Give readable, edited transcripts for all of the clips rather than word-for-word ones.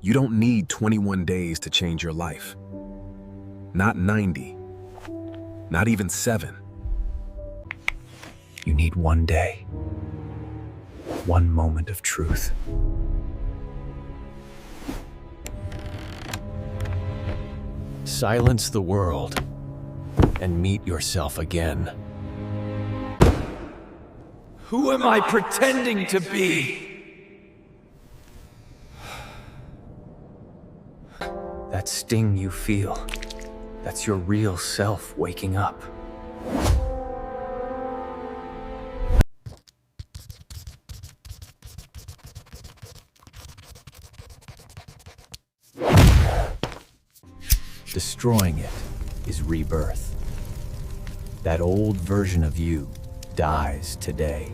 You don't need 21 days to change your life. Not 90. Not even 7. You need one day. One moment of truth. Silence the world and meet yourself again. Who am I pretending to be? That sting you feel, that's your real self waking up. Destroying it is rebirth. That old version of you dies today.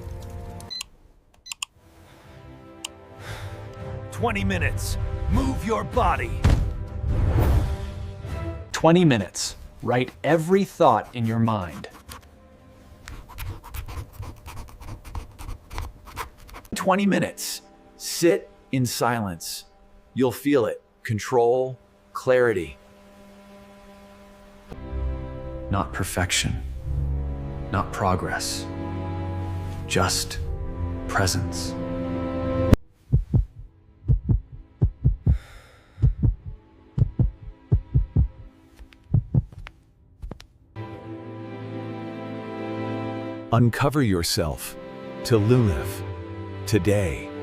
20 minutes. Move your body. 20 minutes. Write every thought in your mind. 20 minutes. Sit in silence. You'll feel it. Control, clarity. Not perfection. Not progress. Just presence. Uncover yourself to live today.